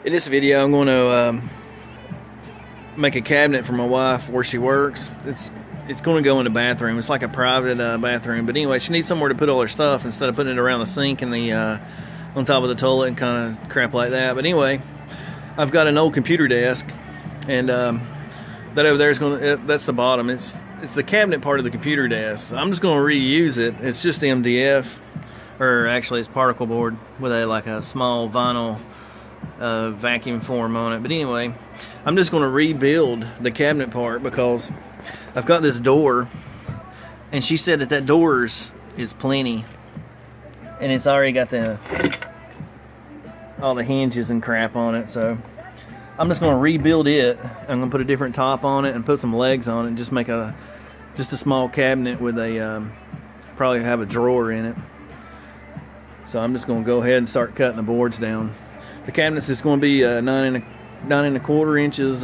In this video, I'm going to make a cabinet for my wife where she works. It's going to go in the bathroom. It's like a private bathroom. But anyway, she needs somewhere to put all her stuff instead of putting it around the sink and the on top of the toilet and kind of crap like that. But anyway, I've got an old computer desk, and that over there is that's the bottom. It's the cabinet part of the computer desk. I'm just going to reuse it. It's just MDF, or actually it's particle board with like a small vinyl vacuum form on it. But anyway, I'm just going to rebuild the cabinet part because I've got this door, and she said that door is plenty, and it's already got all the hinges and crap on it. So I'm just going to rebuild it. I'm going to put a different top on it and put some legs on it and just make just a small cabinet with probably have a drawer in it. So I'm just going to go ahead and start cutting the boards down. The cabinets is going to be 9¼ inches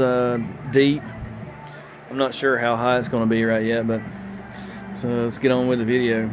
deep. I'm not sure how high it's going to be right yet, but so let's get on with the video.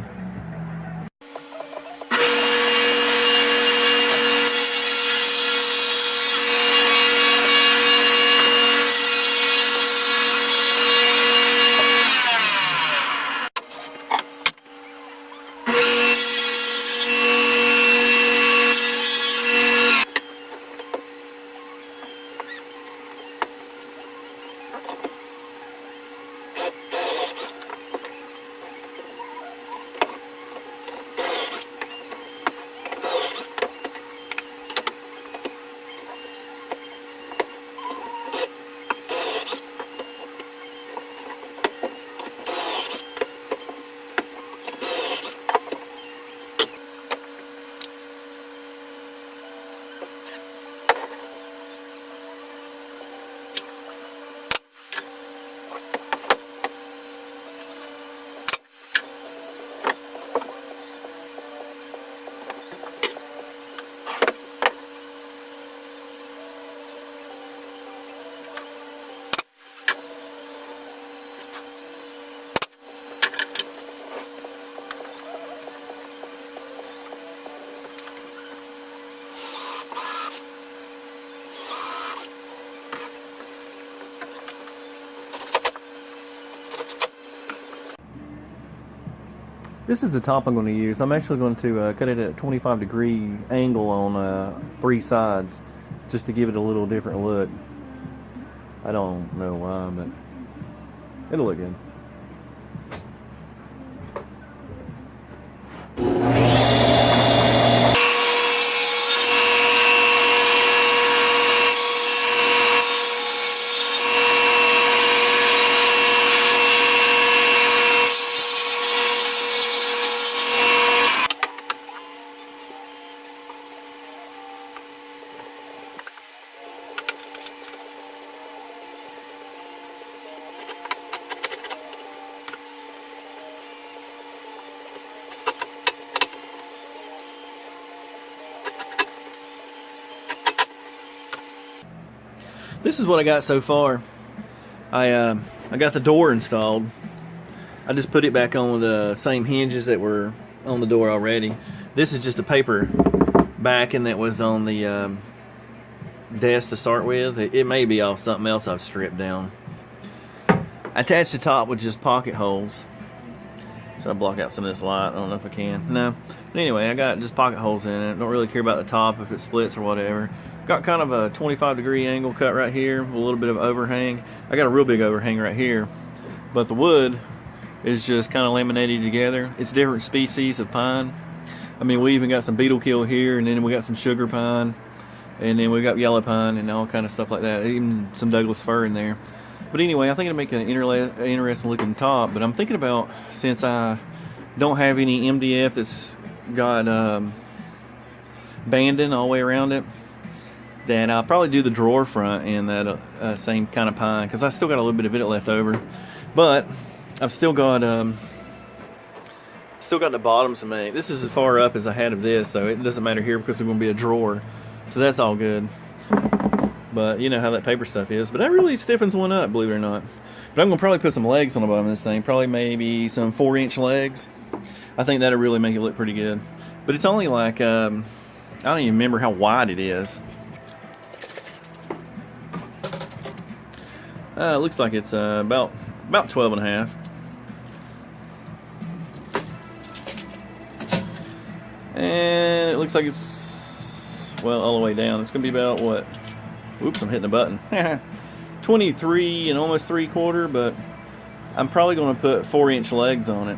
This is the top I'm going to use. I'm actually going to cut it at a 25-degree angle on 3 sides just to give it a little different look. I don't know why, but it'll look good. This is what I got so far. I got the door installed. I just put it back on with the same hinges that were on the door already. This is just a paper backing that was on the desk to start with. It may be off something else I've stripped down. I attached the top with just pocket holes. Should I block out some of this light? I don't know if I can. No. But anyway, I got just pocket holes in it. Don't really care about the top if it splits or whatever. Got kind of a 25-degree angle cut right here with a little bit of overhang. I got a real big overhang right here, but the wood is just kind of laminated together. It's different species of pine. I mean, we even got some beetle kill here, and then we got some sugar pine, and then we got yellow pine and all kind of stuff like that, even some Douglas fir in there. But anyway, I think it'll make an interesting looking top. But I'm thinking about, since I don't have any MDF that's got banding all the way around it, then I'll probably do the drawer front in that same kind of pine, because I still got a little bit of it left over. But I've still got the bottoms to make. This is as far up as I had of this, so it doesn't matter here because it's going to be a drawer. So that's all good. But you know how that paper stuff is. But that really stiffens one up, believe it or not. But I'm going to probably put some legs on the bottom of this thing. Probably maybe some 4-inch legs. I think that'll really make it look pretty good. But it's only like, I don't even remember how wide it is. It looks like it's about 12 and a half. And it looks like it's, well, all the way down. It's going to be about what? Whoops, I'm hitting a button. 23 and almost 3/4, but I'm probably going to put 4-inch legs on it.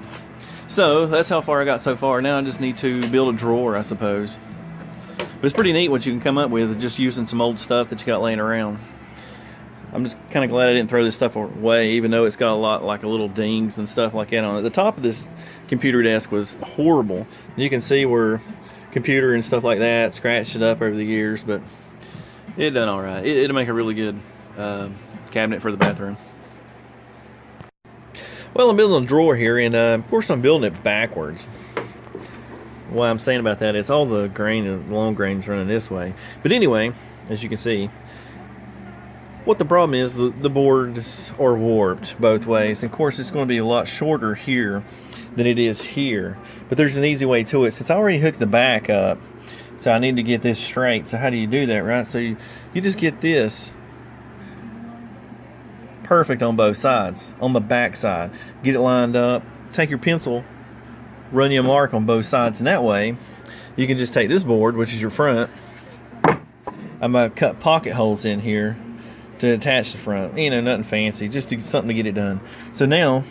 So that's how far I got so far. Now I just need to build a drawer, I suppose. But it's pretty neat what you can come up with just using some old stuff that you got laying around. I'm just kind of glad I didn't throw this stuff away, even though it's got a lot like a little dings and stuff like that on it. The top of this computer desk was horrible. You can see where computer and stuff like that scratched it up over the years, but it done all right. It'll make a really good cabinet for the bathroom. Well, I'm building a drawer here, and of course I'm building it backwards. What I'm saying about that is all the grain and long grain's running this way. But anyway, as you can see, what the problem is, the boards are warped both ways. And of course, it's going to be a lot shorter here than it is here. But there's an easy way to it. Since I already hooked the back up, so I need to get this straight. So how do you do that, right? So you just get this perfect on both sides, on the back side. Get it lined up. Take your pencil, run you a mark on both sides, and that way you can just take this board, which is your front. I'm going to cut pocket holes in here to attach the front. You know, nothing fancy, just something to get it done. So now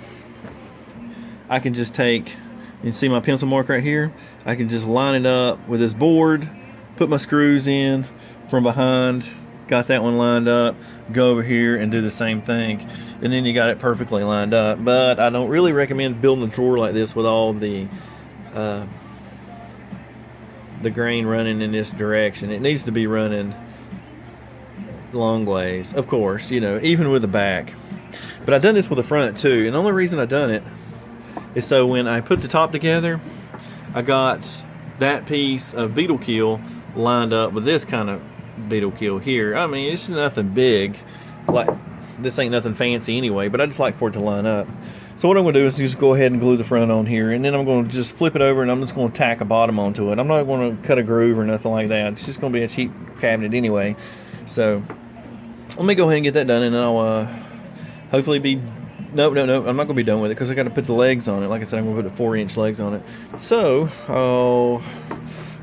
I can just take, you see my pencil mark right here, I can just line it up with this board, put my screws in from behind, got that one lined up, go over here and do the same thing, and then you got it perfectly lined up. But I don't really recommend building a drawer like this with all the grain running in this direction. It needs to be running long ways, of course, you know, even with the back. But I've done this with the front too, and the only reason I've done it is so when I put the top together, I got that piece of beetle kill lined up with this kind of beetle kill here. I mean, it's nothing big, like this ain't nothing fancy anyway, but I just like for it to line up. So what I'm going to do is just go ahead and glue the front on here, and then I'm going to just flip it over, and I'm just going to tack a bottom onto it. I'm not going to cut a groove or nothing like that. It's just going to be a cheap cabinet anyway. So let me go ahead and get that done, and I'll hopefully be... No, I'm not going to be done with it because I got to put the legs on it. Like I said, I'm going to put the 4-inch legs on it. So I'll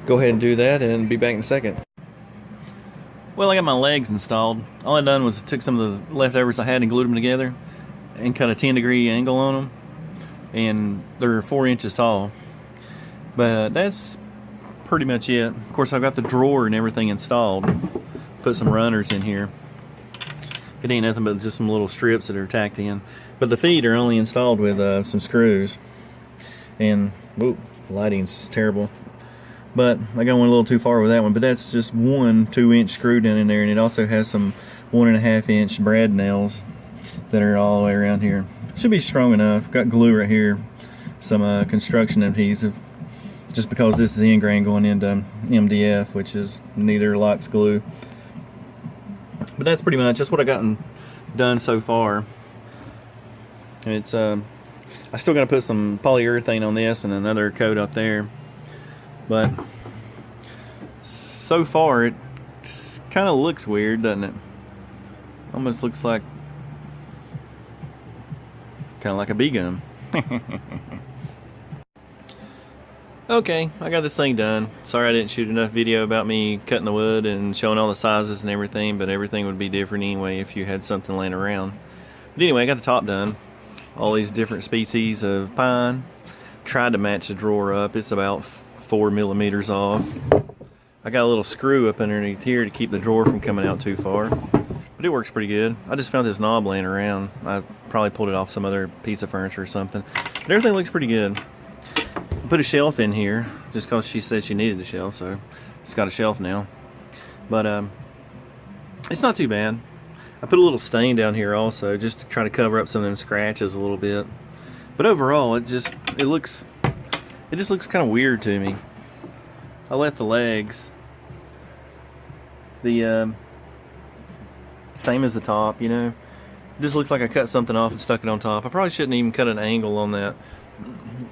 go ahead and do that and be back in a second. Well, I got my legs installed. All I done was took some of the leftovers I had and glued them together and cut a 10-degree angle on them. And they're 4 inches tall. But that's pretty much it. Of course, I've got the drawer and everything installed. Put some runners in here. It ain't nothing but just some little strips that are tacked in. But the feet are only installed with some screws. And, whoa, the lighting's terrible. But I got one a little too far with that one. But that's just one 2-inch screw down in there. And it also has some 1.5-inch brad nails that are all the way around here. Should be strong enough. Got glue right here. Some construction adhesive. Just because this is end grain going into MDF, which is neither likes glue. But that's pretty much what I gotten done so far. It's I still got to put some polyurethane on this and another coat up there. But so far it kind of looks weird, doesn't it? Almost looks like kind of like a bee gum. Okay, I got this thing done. Sorry I didn't shoot enough video about me cutting the wood and showing all the sizes and everything, but everything would be different anyway if you had something laying around. But anyway, I got the top done. All these different species of pine. Tried to match the drawer up. It's about 4 millimeters off. I got a little screw up underneath here to keep the drawer from coming out too far. But it works pretty good. I just found this knob laying around. I probably pulled it off some other piece of furniture or something. But everything looks pretty good. Put a shelf in here just because she said she needed a shelf, so it's got a shelf now. But it's not too bad. I put a little stain down here also just to try to cover up some of them scratches a little bit. But overall, it just looks kind of weird to me. I left the legs the same as the top, you know. It just looks like I cut something off and stuck it on top. I probably shouldn't even cut an angle on that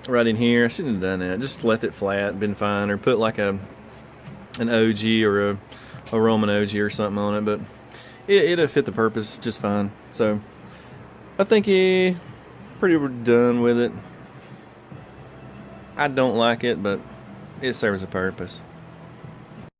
right in here. I shouldn't have done that. Just left it flat, been fine, or put like an OG or a Roman OG or something on it. But it'll fit the purpose just fine. So I think pretty done with it. I don't like it, but it serves a purpose.